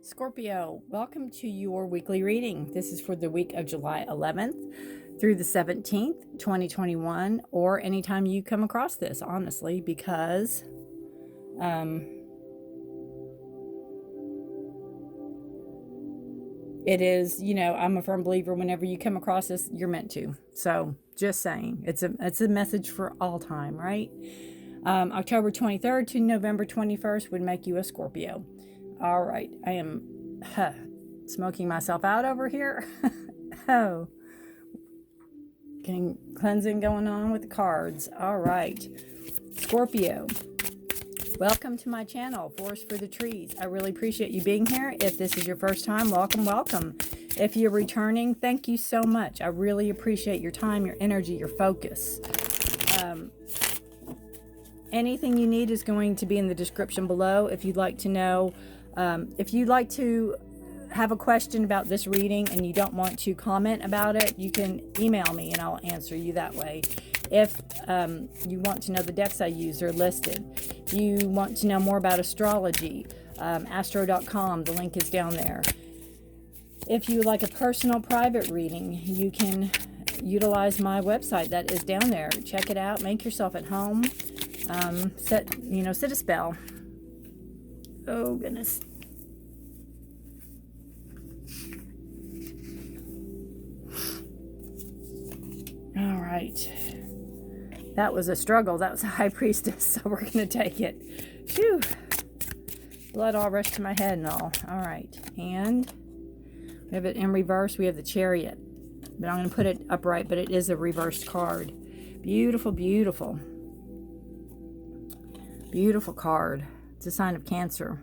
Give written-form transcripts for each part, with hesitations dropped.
Scorpio, welcome to your weekly reading. This is for the week of July 11th through the 17th, 2021, or anytime you come across this, honestly, because it is, I'm a firm believer whenever you come across this, you're meant to. So just saying, it's a message for all time, right? October 23rd to November 21st would make you a Scorpio. All right, I am smoking myself out over here. Oh, getting cleansing going on with the cards. All right, Scorpio, welcome to my channel, Forest for the Trees. I really appreciate you being here. If this is your first time, welcome, welcome. If you're returning, thank you so much. I really appreciate your time, your energy, your focus. Anything you need is going to be in the description below. If you'd like to know, if you'd like to have a question about this reading and you don't want to comment about it, you can email me and I'll answer you that way. If you want to know the decks I use, they're listed. If you want to know more about astrology, astro.com, the link is down there. If you would like a personal private reading, you can utilize my website that is down there. Check it out, make yourself at home. Set a spell. Oh goodness. All right. That was a struggle. That was a high priestess, so we're going to take it. Phew. Blood all rushed to my head and all. All right. And we have it in reverse. We have the Chariot. But I'm going to put it upright, but it is a reversed card. Beautiful, beautiful. Beautiful card. It's a sign of Cancer.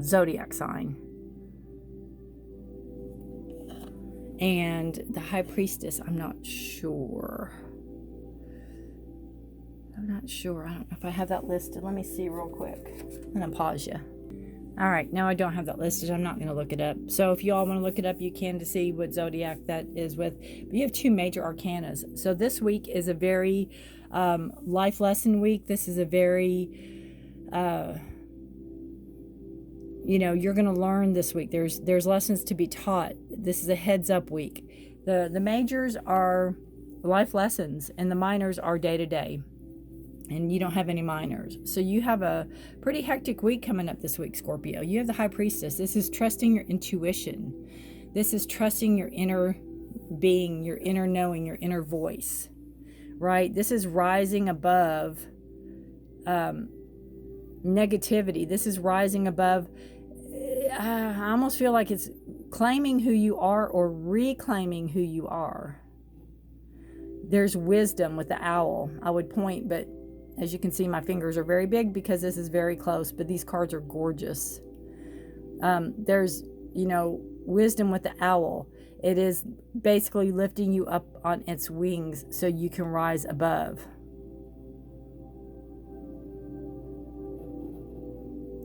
Zodiac sign. And the High Priestess, I'm not sure. I don't know if I have that listed. Let me see real quick. I'm going to pause you. All right, now I don't have that listed. I'm not going to look it up. So if you all want to look it up, you can to see what zodiac that is with. But you have two major arcanas. So this week is a very life lesson week. This is a very, you're going to learn this week. There's lessons to be taught. This is a heads up week. The majors are life lessons and the minors are day to day. And you don't have any minors. So you have a pretty hectic week coming up this week, Scorpio. You have the High Priestess. This is trusting your intuition. This is trusting your inner being, your inner knowing, your inner voice, right? This is rising above negativity. This is rising above, I almost feel like it's claiming who you are or reclaiming who you are. There's wisdom with the owl. I would point, but as you can see, my fingers are very big because this is very close, but these cards are gorgeous. There's, wisdom with the owl. It is basically lifting you up on its wings so you can rise above.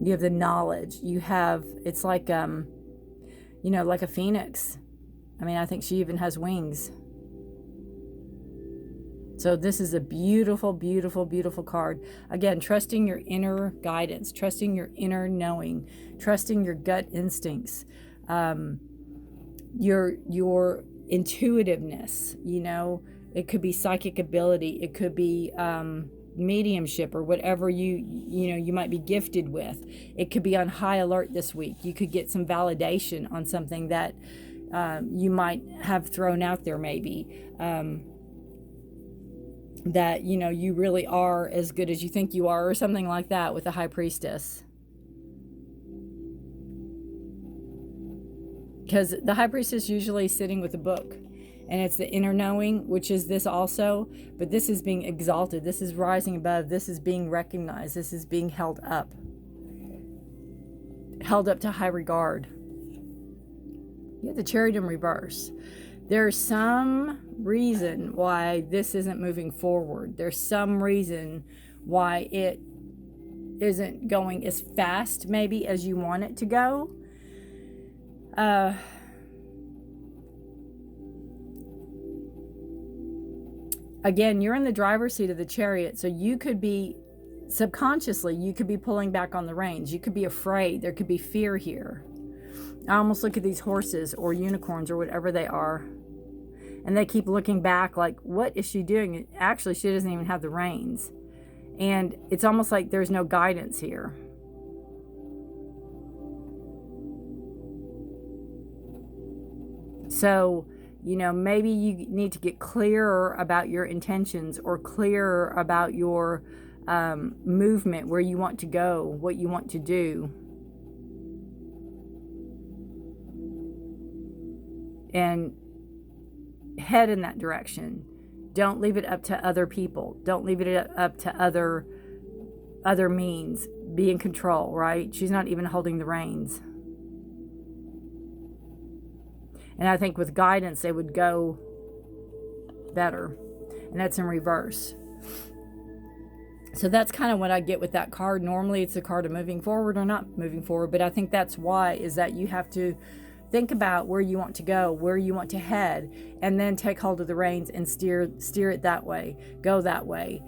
You have the knowledge. You have, it's like, like a phoenix. I mean, I think she even has wings. So this is a beautiful, beautiful, beautiful card. Again, trusting your inner guidance, trusting your inner knowing, trusting your gut instincts, your intuitiveness. It could be psychic ability, it could be mediumship or whatever you might be gifted with. It could be on high alert this week. You could get some validation on something that you might have thrown out there, maybe. That you really are as good as you think you are, or something like that with the High Priestess. Because the High Priestess is usually sitting with a book, and it's the inner knowing, which is this also, but this is being exalted, this is rising above, this is being recognized, this is being held up to high regard. You have the Chariot in reverse. There's some reason why this isn't moving forward. There's some reason why it isn't going as fast, maybe, as you want it to go. Again, you're in the driver's seat of the Chariot, so you could be subconsciously, you could be pulling back on the reins. You could be afraid. There could be fear here. I almost look at these horses or unicorns or whatever they are, and they keep looking back like, what is she doing? Actually, she doesn't even have the reins. And it's almost like there's no guidance here. So, you know, maybe you need to get clearer about your intentions, or clearer about your movement, where you want to go, what you want to do. And head in that direction. Don't leave it up to other people. Don't leave it up to other means. Be in control, right? She's not even holding the reins. And I think with guidance, they would go better. And that's in reverse. So that's kind of what I get with that card. Normally, it's a card of moving forward or not moving forward. But I think that's why, is that you have to think about where you want to go, where you want to head, and then take hold of the reins and steer it that way. Go that way.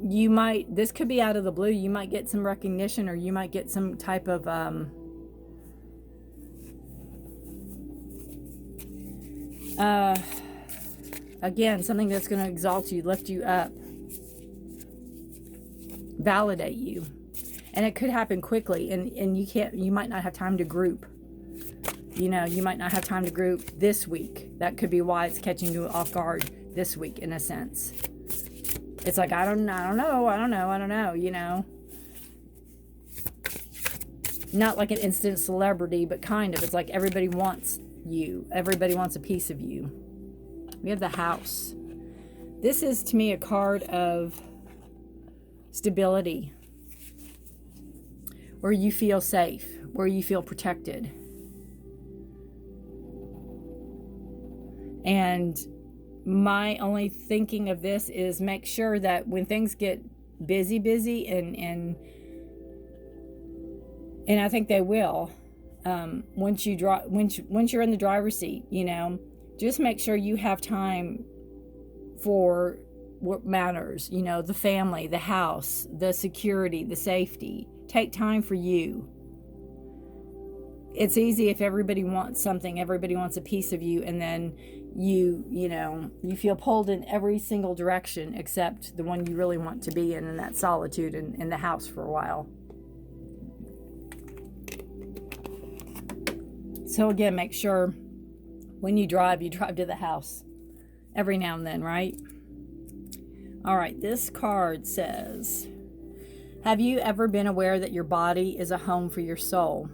You might, this could be out of the blue. You might get some recognition, or you might get some type of again, something that's going to exalt you, lift you up, validate you. And it could happen quickly, and you might not have time to group. You know, you might not have time to group this week. That could be why it's catching you off guard this week, in a sense. It's like, I don't know, you know. Not like an instant celebrity, but kind of. It's like everybody wants you. Everybody wants a piece of you. We have the House. This is, to me, a card of stability, where you feel safe, where you feel protected. And my only thinking of this is, make sure that when things get busy, and I think they will, once you're in the driver's seat, you know, just make sure you have time for what matters, you know, the family, the house, the security, the safety. Take time for you. It's easy if everybody wants something, everybody wants a piece of you, and then you know, you feel pulled in every single direction except the one you really want to be in that solitude in the house for a while. So again, make sure when you drive to the house every now and then, right? All right, this card says, have you ever been aware that your body is a home for your soul?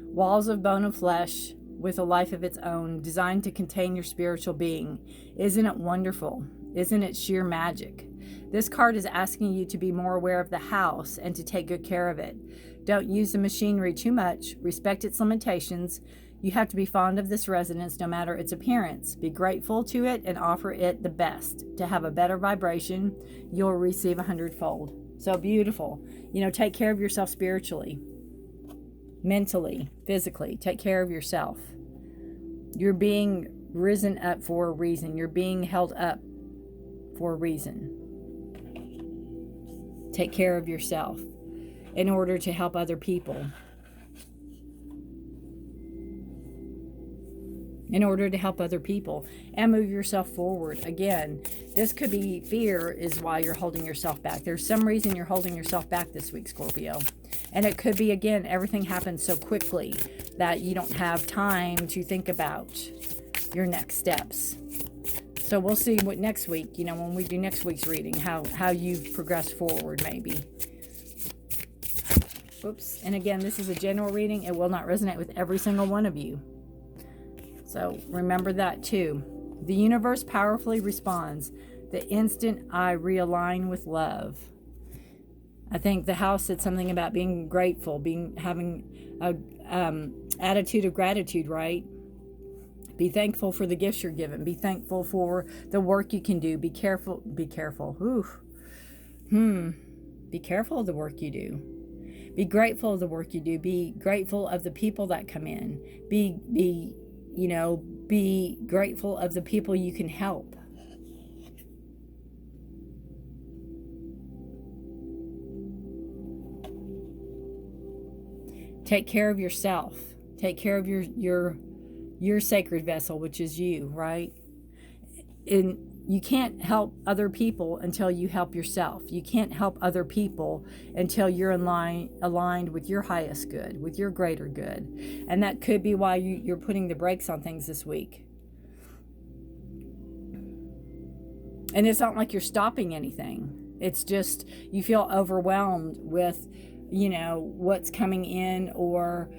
Walls of bone and flesh with a life of its own, designed to contain your spiritual being. Isn't it wonderful? Isn't it sheer magic? This card is asking you to be more aware of the house and to take good care of it. Don't use the machinery too much. Respect its limitations. You have to be fond of this residence no matter its appearance. Be grateful to it and offer it the best. To have a better vibration, you'll receive 100-fold. So beautiful. You know, take care of yourself spiritually, mentally, physically. Take care of yourself. You're being risen up for a reason. You're being held up for a reason. Take care of yourself in order to help other people. In order to help other people and move yourself forward. Again, this could be fear is why you're holding yourself back. There's some reason you're holding yourself back this week, Scorpio. And it could be, again, everything happens so quickly that you don't have time to think about your next steps. So we'll see what next week, you know, when we do next week's reading, how you've progressed forward, maybe. Oops. And again, this is a general reading. It will not resonate with every single one of you. So remember that too. The universe powerfully responds the instant I realign with love. I think the house said something about being grateful, having a attitude of gratitude, right? Be thankful for the gifts you're given. Be thankful for the work you can do. Be careful. Be careful. Be careful of the work you do. Be grateful of the work you do. Be grateful of the people that come in. Be grateful of the people you can help. Take care of yourself. Take care of your sacred vessel, which is you, right? And you can't help other people until you help yourself. You can't help other people until you're aligned with your highest good, with your greater good. And that could be why you're putting the brakes on things this week. And it's not like you're stopping anything. It's just you feel overwhelmed with, you know, what's coming in, or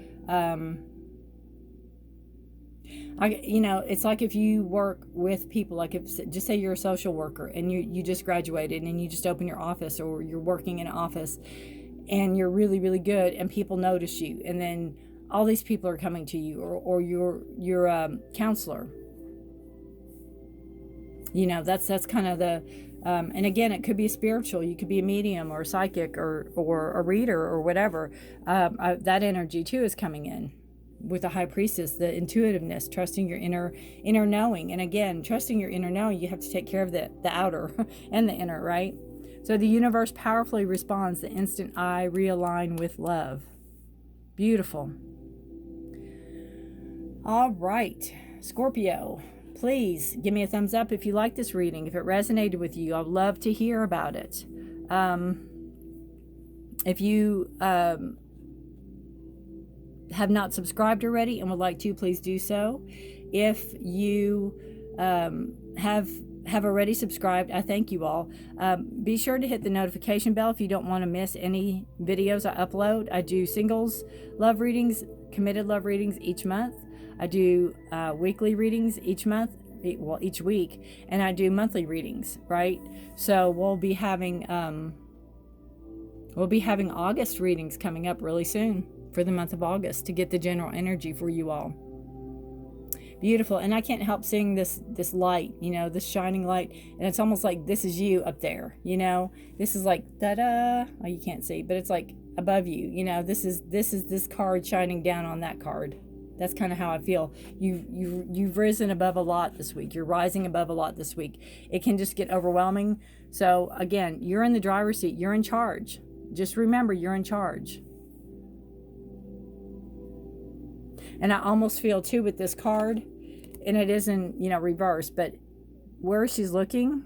you know, it's like if you work with people, like if, just say you're a social worker and you just graduated and you just open your office, or you're working in an office and you're really, really good and people notice you, and then all these people are coming to you, or your counselor. You know, that's kind of the, and again, it could be spiritual. You could be a medium or a psychic or a reader or whatever. That energy too is coming in with the high priestess, the intuitiveness, trusting your inner knowing. And again, trusting your inner knowing, you have to take care of the outer and the inner, right? So the universe powerfully responds the instant I realign with love. Beautiful. All right, Scorpio, please give me a thumbs up if you like this reading, if it resonated with you. I'd love to hear about it. If you have not subscribed already and would like to, please do so. If you have already subscribed, I thank you all. Be sure to hit the notification bell if you don't want to miss any videos I upload. I do singles love readings, committed love readings each month. I do weekly readings each month, well, each week, and I do monthly readings, right? So we'll be having August readings coming up really soon for the month of August to get the general energy for you all. Beautiful. And I can't help seeing this light, you know, this shining light, and it's almost like this is you up there, you know. This is like da-da. Oh, you can't see, but it's like above you, you know. This is this card shining down on that card. That's kind of how I feel. You've risen above a lot this week. You're rising above a lot this week. It can just get overwhelming. So again, you're in the driver's seat. You're in charge. Just remember, you're in charge. And I almost feel too with this card, and it isn't, you know, reverse, but where she's looking,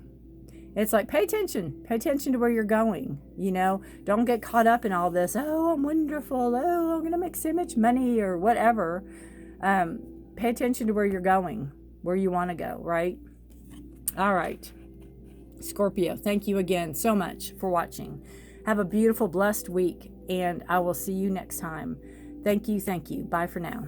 it's like, pay attention to where you're going, you know. Don't get caught up in all this, oh, I'm wonderful, oh, I'm gonna make so much money or whatever. Pay attention to where you're going, where you want to go, right? All right, Scorpio, thank you again so much for watching. Have a beautiful, blessed week, and I will see you next time. Thank you. Bye for now.